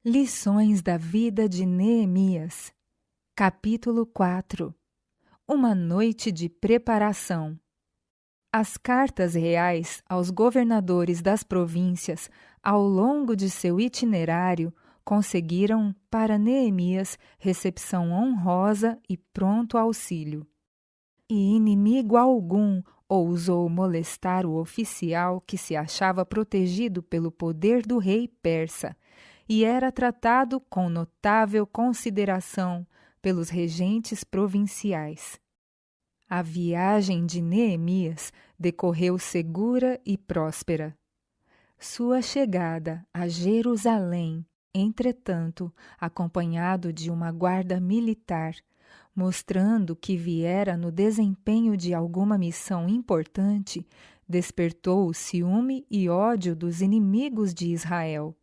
Lições da vida de Neemias. Capítulo 4. Uma noite de preparação. As cartas reais aos governadores das províncias, ao longo de seu itinerário, conseguiram para Neemias recepção honrosa e pronto auxílio. E inimigo algum ousou molestar o oficial que se achava protegido pelo poder do rei persa, e era tratado com notável consideração pelos regentes provinciais. A viagem de Neemias decorreu segura e próspera. Sua chegada a Jerusalém, entretanto, acompanhado de uma guarda militar, mostrando que viera no desempenho de alguma missão importante, despertou o ciúme e ódio dos inimigos de Israel.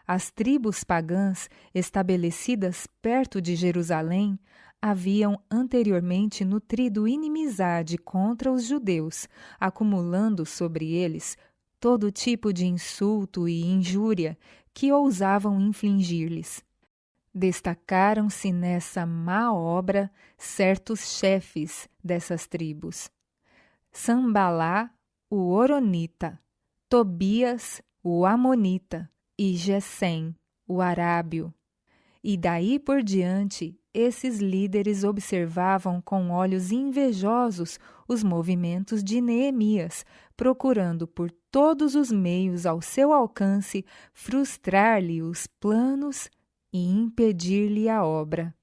As tribos pagãs estabelecidas perto de Jerusalém haviam anteriormente nutrido inimizade contra os judeus, acumulando sobre eles todo tipo de insulto e injúria que ousavam infligir-lhes. Destacaram-se nessa má obra certos chefes dessas tribos: Sambalá, o Horonita, Tobias, o Amonita, e Gesem, o arábio. E daí por diante, esses líderes observavam com olhos invejosos os movimentos de Neemias, procurando por todos os meios ao seu alcance frustrar-lhe os planos e impedir-lhe a obra.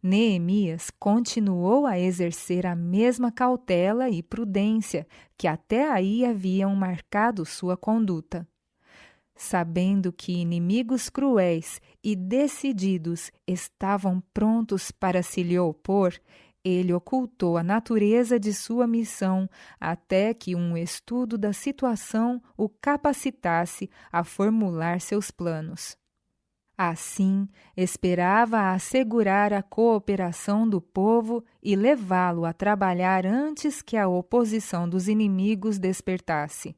Neemias continuou a exercer a mesma cautela e prudência que até aí haviam marcado sua conduta. Sabendo que inimigos cruéis e decididos estavam prontos para se lhe opor, ele ocultou a natureza de sua missão até que um estudo da situação o capacitasse a formular seus planos. Assim, esperava assegurar a cooperação do povo e levá-lo a trabalhar antes que a oposição dos inimigos despertasse.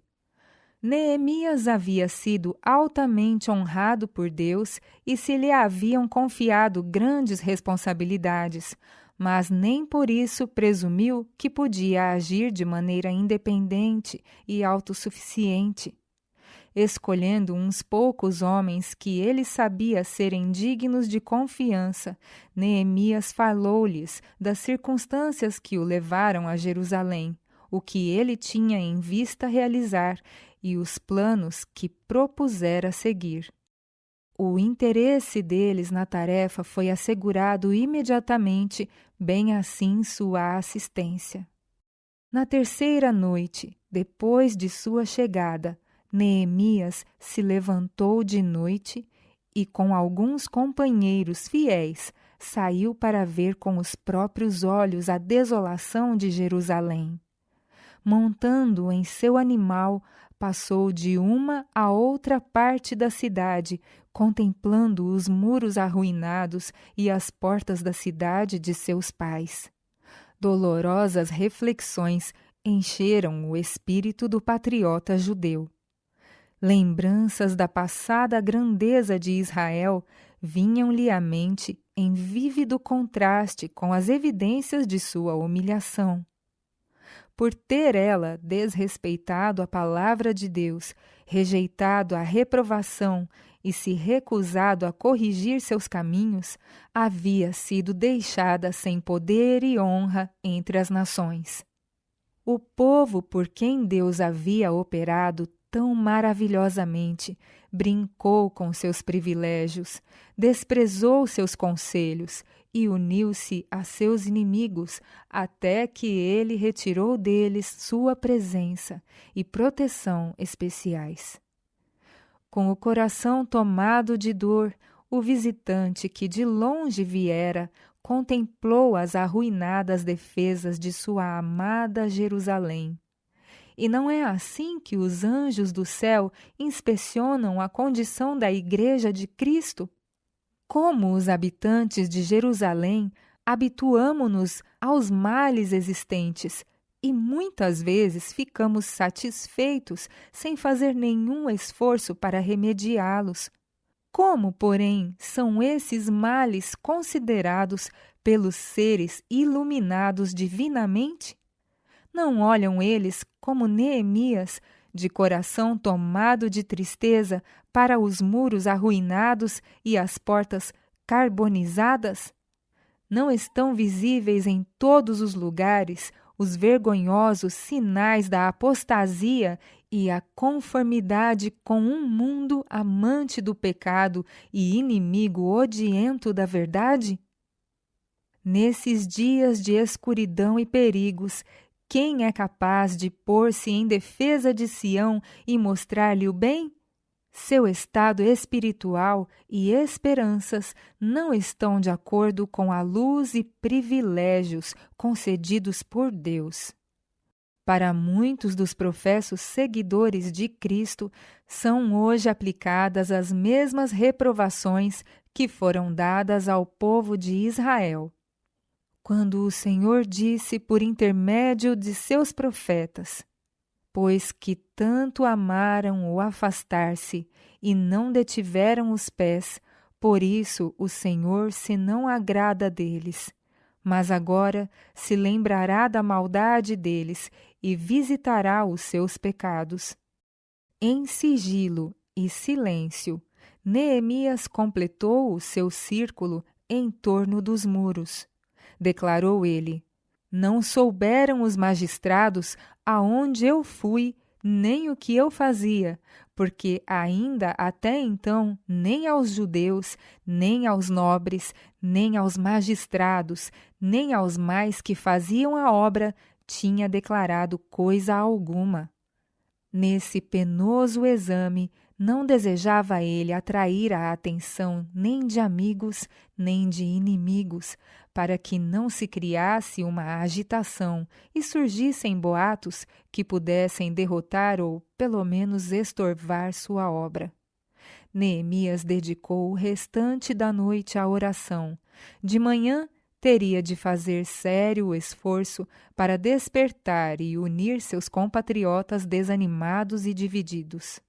Neemias havia sido altamente honrado por Deus e se lhe haviam confiado grandes responsabilidades, mas nem por isso presumiu que podia agir de maneira independente e autossuficiente. Escolhendo uns poucos homens que ele sabia serem dignos de confiança, Neemias falou-lhes das circunstâncias que o levaram a Jerusalém, o que ele tinha em vista realizar e os planos que propusera seguir. O interesse deles na tarefa foi assegurado imediatamente, bem assim sua assistência. Na terceira noite, depois de sua chegada, Neemias se levantou de noite e, com alguns companheiros fiéis, saiu para ver com os próprios olhos a desolação de Jerusalém. Montando em seu animal, passou de uma a outra parte da cidade, contemplando os muros arruinados e as portas da cidade de seus pais. Dolorosas reflexões encheram o espírito do patriota judeu. Lembranças da passada grandeza de Israel vinham-lhe à mente em vívido contraste com as evidências de sua humilhação. Por ter ela desrespeitado a palavra de Deus, rejeitado a reprovação e se recusado a corrigir seus caminhos, havia sido deixada sem poder e honra entre as nações. O povo por quem Deus havia operado tão maravilhosamente brincou com seus privilégios, desprezou seus conselhos e uniu-se a seus inimigos até que ele retirou deles sua presença e proteção especiais. Com o coração tomado de dor, o visitante que de longe viera contemplou as arruinadas defesas de sua amada Jerusalém. E não é assim que os anjos do céu inspecionam a condição da Igreja de Cristo? Como os habitantes de Jerusalém, habituamo-nos aos males existentes e muitas vezes ficamos satisfeitos sem fazer nenhum esforço para remediá-los. Como, porém, são esses males considerados pelos seres iluminados divinamente? Não olham eles, como Neemias, de coração tomado de tristeza, para os muros arruinados e as portas carbonizadas? Não estão visíveis em todos os lugares os vergonhosos sinais da apostasia e a conformidade com um mundo amante do pecado e inimigo odiento da verdade? Nesses dias de escuridão e perigos, quem é capaz de pôr-se em defesa de Sião e mostrar-lhe o bem? Seu estado espiritual e esperanças não estão de acordo com a luz e privilégios concedidos por Deus. Para muitos dos professos seguidores de Cristo, são hoje aplicadas as mesmas reprovações que foram dadas ao povo de Israel. Quando o Senhor disse por intermédio de seus profetas: pois que tanto amaram o afastar-se e não detiveram os pés, por isso o Senhor se não agrada deles. Mas agora se lembrará da maldade deles e visitará os seus pecados. Em sigilo e silêncio, Neemias completou o seu círculo em torno dos muros. Declarou ele: não souberam os magistrados aonde eu fui, nem o que eu fazia, porque ainda até então nem aos judeus, nem aos nobres, nem aos magistrados, nem aos mais que faziam a obra, tinha declarado coisa alguma. Nesse penoso exame, não desejava ele atrair a atenção nem de amigos, nem de inimigos, para que não se criasse uma agitação e surgissem boatos que pudessem derrotar ou, pelo menos, estorvar sua obra. Neemias dedicou o restante da noite à oração. De manhã, teria de fazer sério esforço para despertar e unir seus compatriotas desanimados e divididos.